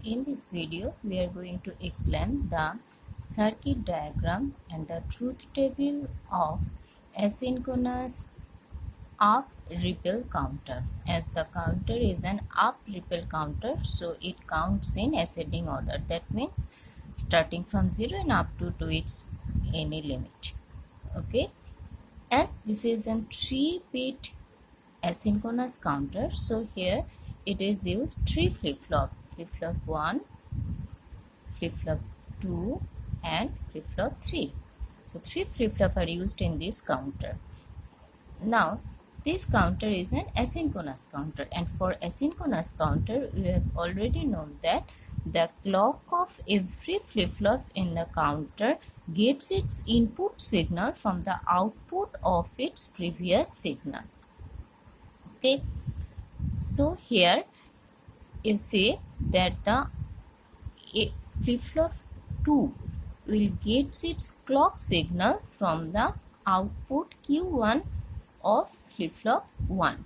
In this video, we are going to explain the circuit diagram and the truth table of asynchronous up ripple counter. As the counter is an up ripple counter, so it counts in ascending order. That means starting from 0 and up to its any limit. Okay. As this is a 3-bit asynchronous counter, so here it is used 3 flip-flop. Flip-flop 1, flip-flop 2 and flip-flop 3. So 3 flip-flop are used in this counter. Now this counter is an asynchronous counter, and for asynchronous counter we have already known that the clock of every flip-flop in the counter gets its input signal from the output of its previous signal. Okay, so here you see that the flip-flop 2 will get its clock signal from the output Q1 of flip-flop 1.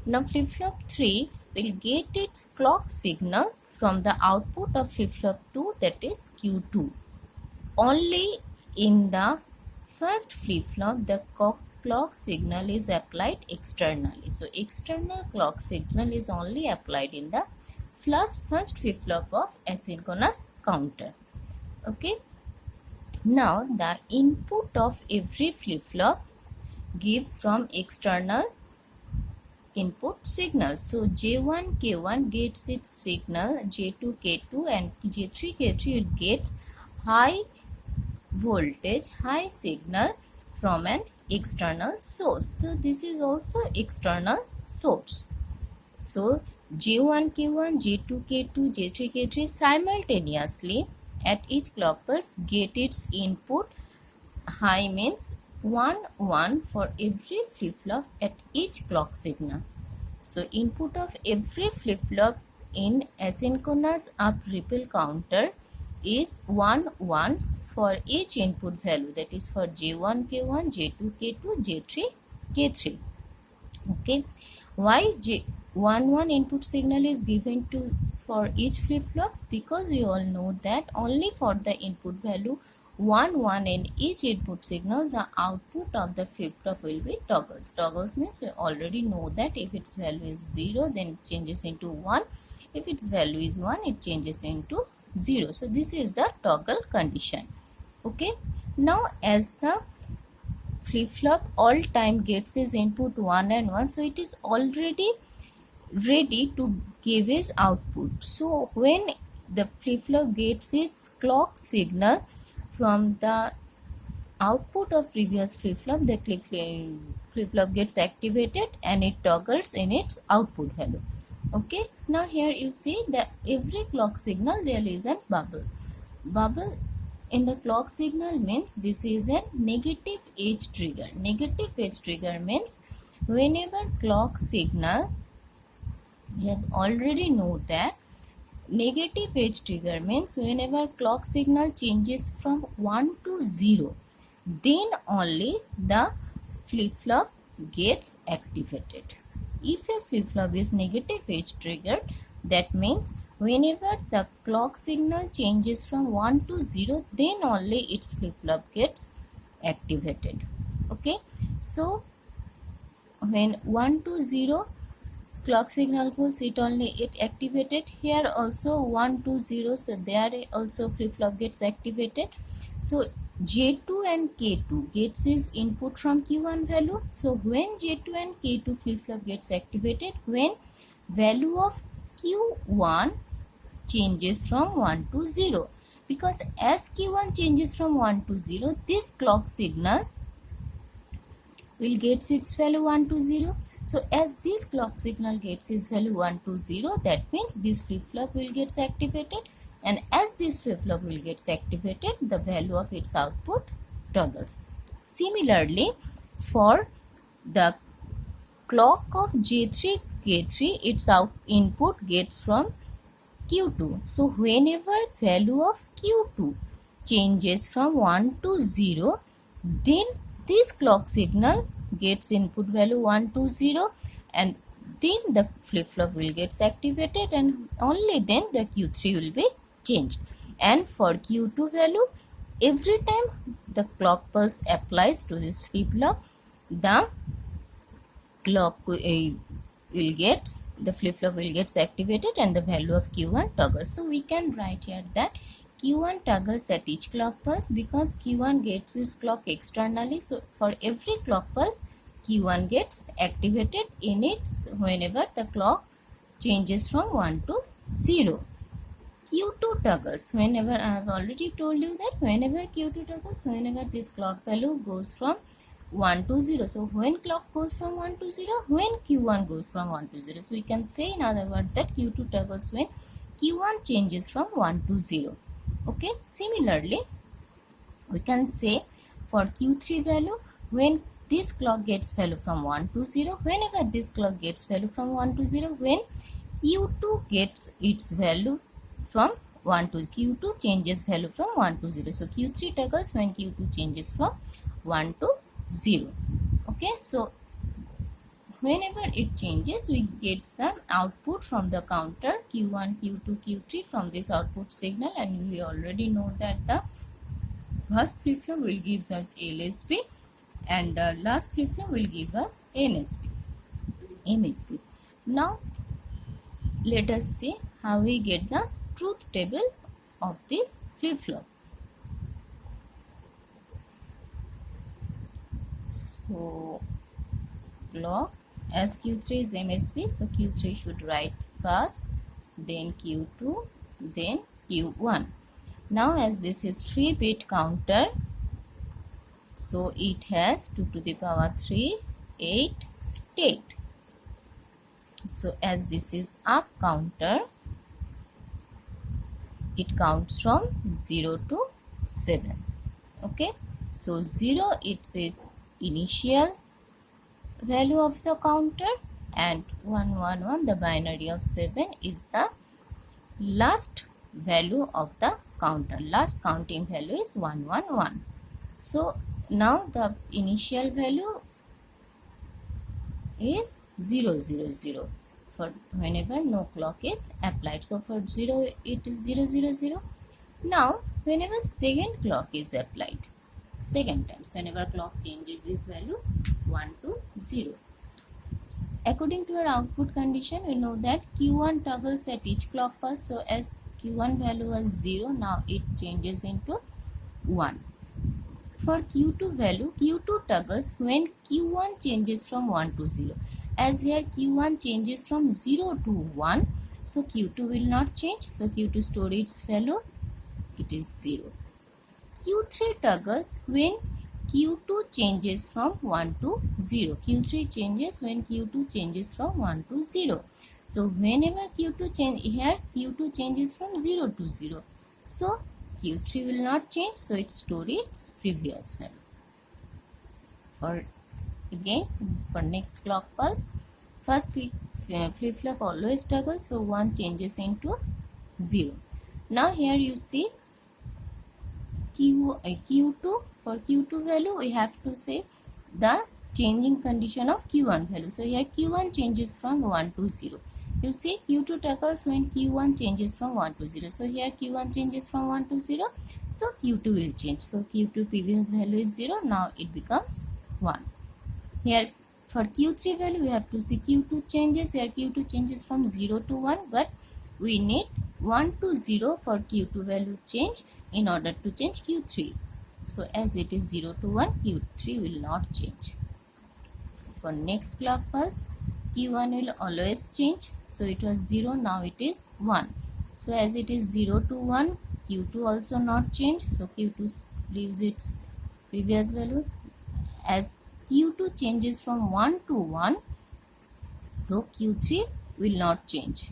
Now flip-flop 3 will get its clock signal from the output of flip-flop 2, that is Q2. Only in the first flip-flop the clock signal is applied externally. So external clock signal is only applied in the first flip-flop of asynchronous counter. Okay. Now the input of every flip-flop gives from external input signal. So J1 K1 gets its signal, J2 K2 and J3 K3 it gets high voltage, high signal from an external source. So this is also external source. So J1 K1, J2 K2, J3 K3 simultaneously at each clock pulse get its input. High means 1 1 for every flip-flop at each clock signal. So input of every flip-flop in asynchronous up ripple counter is 1 1 for each input value, that is for J1 K1, J2 K2, J3 K3. Okay, why J1 input signal is given to for each flip-flop? Because we all know that only for the input value 1 1 in each input signal the output of the flip-flop will be toggles. Toggles means we already know that if its value is 0 then it changes into 1, if its value is 1 it changes into 0. So this is the toggle condition. Okay, now as the flip-flop all time gets its input 1 and 1, so it is already ready to give its output. So when the flip-flop gets its clock signal from the output of previous flip-flop, the flip-flop gets activated and it toggles in its output value. Okay, now here you see that every clock signal there is a bubble. Bubble in the clock signal means this is a negative edge trigger. Negative edge trigger means whenever clock signal, you have already know that negative edge trigger means whenever clock signal changes from 1 to 0, then only the flip-flop gets activated. If a flip-flop is negative edge triggered, that means whenever the clock signal changes from 1 to 0, then only its flip-flop gets activated. Okay, so when 1 to 0 clock signal goes, it only it activated. Here also 1 to 0, so there also flip-flop gets activated. So J2 and K2 gets his input from Q1 value. So when J2 and K2 flip-flop gets activated, when value of Q1 changes from 1 to 0, because as Q1 changes from 1 to 0, this clock signal will get its value 1 to 0. So as this clock signal gets its value 1 to 0, that means this flip-flop will get activated, and as this flip-flop will get activated, the value of its output toggles. Similarly, for the clock of J3 K3, its input gets from Q2. So whenever value of Q2 changes from 1 to 0, then this clock signal gets input value 1 to 0, and then the flip-flop will get activated and only then the Q3 will be changed. And for Q2 value, every time the clock pulse applies to this flip-flop, the clock the flip-flop will get activated and the value of Q1 toggles. So we can write here that Q1 toggles at each clock pulse because Q1 gets its clock externally. So for every clock pulse, Q1 gets activated in its whenever the clock changes from 1 to 0. Q2 toggles, whenever I have already told you that whenever Q2 toggles, whenever this clock value goes from 1 to 0. So when clock goes from 1 to 0, when Q1 goes from 1 to 0. So we can say in other words that Q2 toggles when Q1 changes from 1 to 0. Okay, similarly, we can say for Q3 value, when this clock gets value from 1 to 0, whenever this clock gets value from 1 to 0, when Q2 gets its value from 1 to Q2 changes value from 1 to 0. So Q3 toggles when Q2 changes from 1 to 0. Okay, so whenever it changes, we get some output from the counter Q1, Q2, Q3 from this output signal, and we already know that the first flip-flop will give us LSB and the last flip-flop will give us NSB, MSB. Now let us see how we get the truth table of this flip-flop. So clock as Q3 is MSB, so Q3 should write first, then Q2, then Q1. Now as this is 3-bit counter, so it has 2 to the power 3, 8 state. So as this is up counter, it counts from 0 to 7. Okay, so 0 it's its initial value of the counter and 111, the binary of 7, is the last value of the counter. Last counting value is 111. So now the initial value is 000 for whenever no clock is applied. So for 0 it is 000. Now whenever second clock is applied, second time, so whenever clock changes this value 1 to 0. According to our output condition, we know that Q1 toggles at each clock pulse. So as Q1 value was 0, now it changes into 1. For Q2 value, Q2 toggles when Q1 changes from 1 to 0. As here Q1 changes from 0 to 1, so Q2 will not change. So Q2 storage value, it is 0. Q3 toggles when Q2 changes from 1 to 0. Q3 changes when Q2 changes from 1 to 0. So whenever Q2 change, here Q2 changes from 0 to 0. So Q3 will not change, so it stores its previous value. For again, for next clock pulse, first flip-flop always toggles, so 1 changes into 0. Now here you see Q2, for Q2 value we have to say the changing condition of Q1 value. So here Q1 changes from 1 to 0. You see Q2 toggles when Q1 changes from 1 to 0. So here Q1 changes from 1 to 0. So Q2 will change. So Q2 previous value is 0. Now it becomes 1. Here for Q3 value we have to see Q2 changes. Here Q2 changes from 0 to 1. But we need 1 to 0 for Q2 value change in order to change Q3. So as it is 0 to 1, Q3 will not change. For next clock pulse, Q1 will always change. So it was 0, now it is 1. So as it is 0 to 1, Q2 also not change. So Q2 leaves its previous value. As Q2 changes from 1 to 1, so Q3 will not change.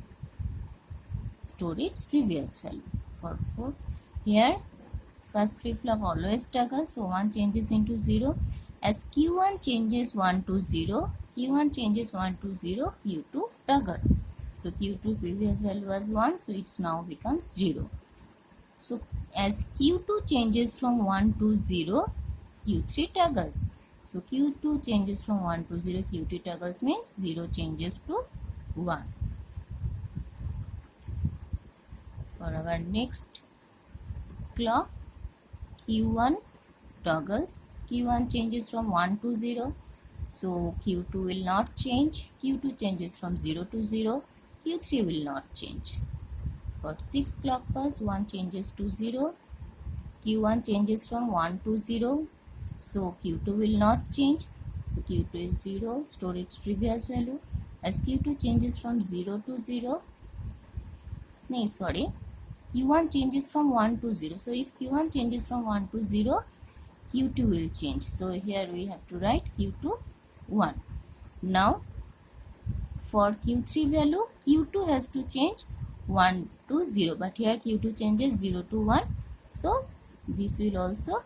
Store its previous value. For 4, here first flip-flop always toggles, so 1 changes into 0. As Q1 changes 1 to 0, Q1 changes 1 to 0, Q2 toggles. So Q2 previous value was 1, so it now becomes 0. So as Q2 changes from 1 to 0, Q3 toggles. So Q2 changes from 1 to 0, Q3 toggles means 0 changes to 1. For our next clock, Q1 toggles. Q1 changes from 1 to 0. So Q2 will not change. Q2 changes from 0 to 0. Q3 will not change. For 6 clock pulse, 1 changes to 0. Q1 changes from 1 to 0. So Q2 will not change. So Q2 is 0. Store its previous value. As Q2 changes from 0 to 0. Q1 changes from 1 to 0. So if Q1 changes from 1 to 0, Q2 will change. So here we have to write Q2 1. Now for Q3 value, Q2 has to change 1 to 0. But here Q2 changes 0 to 1. So this will also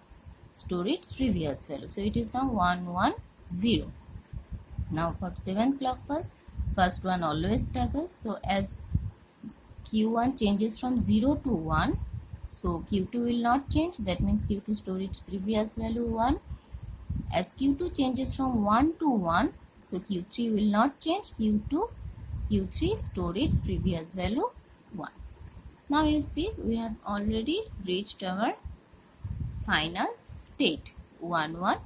store its previous value. So it is now 1 1 0. Now for 7 clock pulse, first one always toggles. So as Q1 changes from 0 to 1, so Q2 will not change. That means Q2 store its previous value 1. As Q2 changes from 1 to 1, so Q3 will not change. Q3 store its previous value 1. Now you see we have already reached our final state 1 1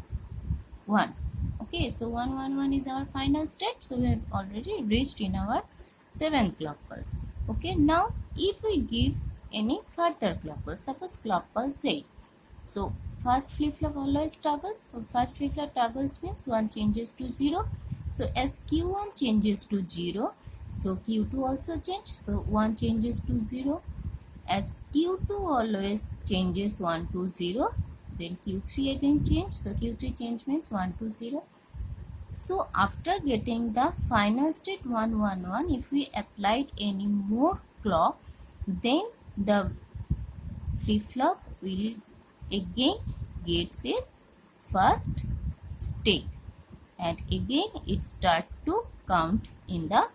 1. Okay, so 1 1 1 is our final state. So we have already reached in our 7 clock pulse. Okay, now if we give any further clock pulse, suppose clock pulse 8. So first flip-flop always toggles. So first flip-flop toggles means 1 changes to 0. So as Q1 changes to 0, so Q2 also changes. So 1 changes to 0. As Q2 always changes 1 to 0, then Q3 again change. So Q3 change means 1 to 0. So after getting the final state 1 1 1, if we applied any more clock, then the flip-flop will again gets its first state, and again it start to count in the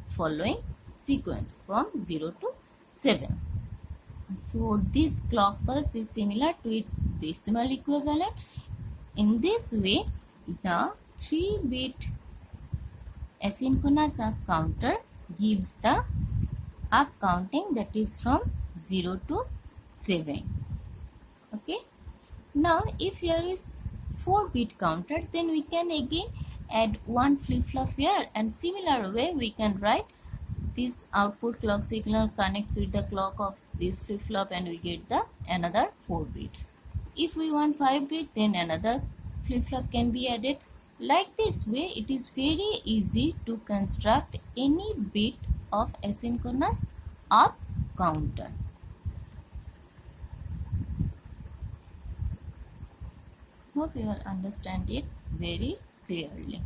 following sequence from 0 to 7. So this clock pulse is similar to its decimal equivalent. In this way, the 3-bit asynchronous up counter gives the up counting, that is from 0 to 7. Okay. Now if here is 4-bit counter, then we can again add one flip-flop here, and similar way we can write this output clock signal connects with the clock of this flip-flop and we get the another 4-bit. If we want 5-bit, then another flip-flop can be added. Like this way, it is very easy to construct any bit of asynchronous up counter. Hope you will understand it very clearly.